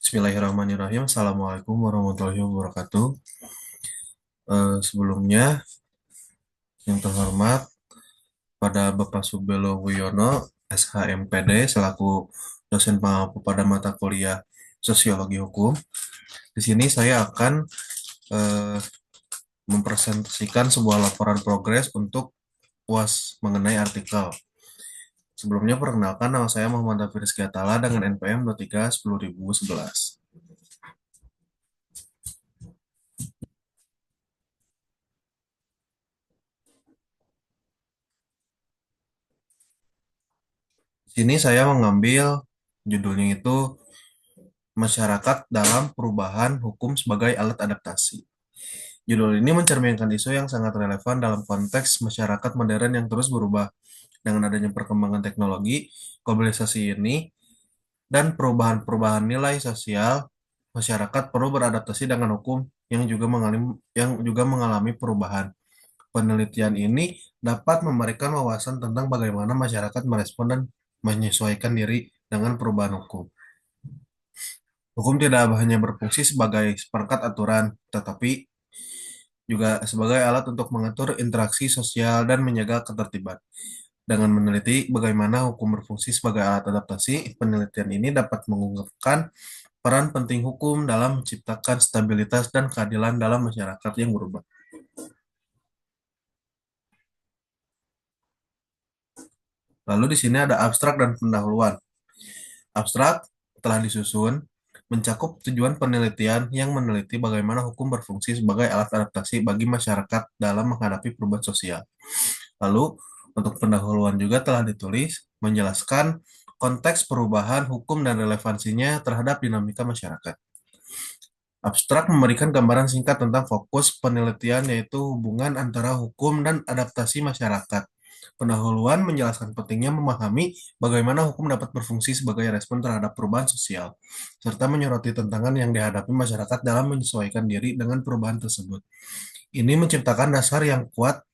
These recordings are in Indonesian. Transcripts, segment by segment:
Bismillahirrahmanirrahim. Assalamualaikum warahmatullahi wabarakatuh. Sebelumnya, yang terhormat pada Bapak Subelo Wiono, SHMPD, selaku dosen pengampu pada mata kuliah Sosiologi Hukum. Di sini saya akan eh, mempresentasikan sebuah laporan progres untuk UAS mengenai artikel. Sebelumnya, perkenalkan nama saya Muhammad Hafir Rizkyatala dengan NPM 23 10.011. Di sini saya mengambil judulnya itu Masyarakat dalam Perubahan Hukum sebagai Alat Adaptasi. Judul ini mencerminkan isu yang sangat relevan dalam konteks masyarakat modern yang terus berubah dengan adanya perkembangan teknologi, globalisasi ini, dan perubahan-perubahan nilai sosial. Masyarakat perlu beradaptasi dengan hukum yang juga mengalami perubahan. Penelitian ini dapat memberikan wawasan tentang bagaimana masyarakat merespon dan menyesuaikan diri dengan perubahan hukum. Hukum tidak hanya berfungsi sebagai seperangkat aturan, tetapi juga sebagai alat untuk mengatur interaksi sosial dan menjaga ketertiban. Dengan meneliti bagaimana hukum berfungsi sebagai alat adaptasi, penelitian ini dapat mengungkapkan peran penting hukum dalam menciptakan stabilitas dan keadilan dalam masyarakat yang berubah. Lalu di sini ada abstrak dan pendahuluan. Abstrak telah disusun mencakup tujuan penelitian yang meneliti bagaimana hukum berfungsi sebagai alat adaptasi bagi masyarakat dalam menghadapi perubahan sosial. Lalu, untuk pendahuluan juga telah ditulis menjelaskan konteks perubahan hukum dan relevansinya terhadap dinamika masyarakat. Abstrak memberikan gambaran singkat tentang fokus penelitian yaitu hubungan antara hukum dan adaptasi masyarakat. Pendahuluan menjelaskan pentingnya memahami bagaimana hukum dapat berfungsi sebagai respon terhadap perubahan sosial, serta menyoroti tantangan yang dihadapi masyarakat dalam menyesuaikan diri dengan perubahan tersebut. Ini menciptakan dasar yang kuat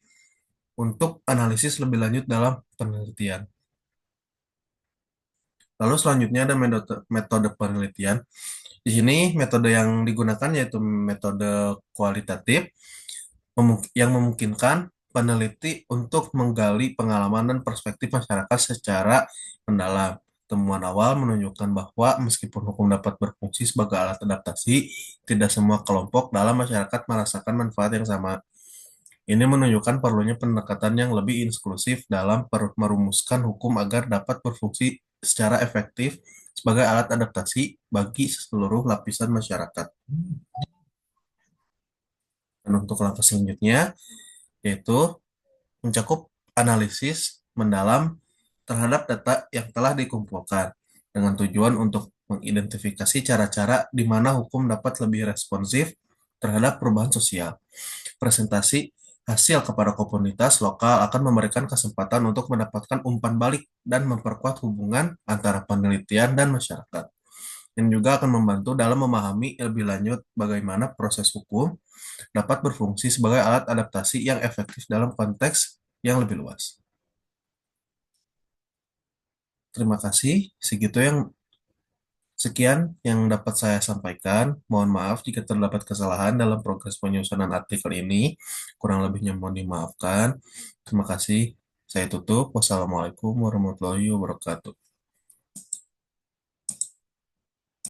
untuk analisis lebih lanjut dalam penelitian. Lalu selanjutnya ada metode penelitian. Di sini metode yang digunakan yaitu metode kualitatif yang memungkinkan peneliti untuk menggali pengalaman dan perspektif masyarakat secara mendalam. Temuan awal menunjukkan bahwa meskipun hukum dapat berfungsi sebagai alat adaptasi, tidak semua kelompok dalam masyarakat merasakan manfaat yang sama. Ini menunjukkan perlunya pendekatan yang lebih inklusif dalam merumuskan hukum agar dapat berfungsi secara efektif sebagai alat adaptasi bagi seluruh lapisan masyarakat. Dan untuk langkah selanjutnya, yaitu mencakup analisis mendalam terhadap data yang telah dikumpulkan dengan tujuan untuk mengidentifikasi cara-cara di mana hukum dapat lebih responsif terhadap perubahan sosial. Presentasi hasil kepada komunitas lokal akan memberikan kesempatan untuk mendapatkan umpan balik dan memperkuat hubungan antara penelitian dan masyarakat. Yang juga akan membantu dalam memahami lebih lanjut bagaimana proses hukum dapat berfungsi sebagai alat adaptasi yang efektif dalam konteks yang lebih luas. Terima kasih. Sekian yang dapat saya sampaikan. Mohon maaf jika terdapat kesalahan dalam progres penyusunan artikel ini. Kurang lebihnya mohon dimaafkan. Terima kasih. Saya tutup. Wassalamualaikum warahmatullahi wabarakatuh.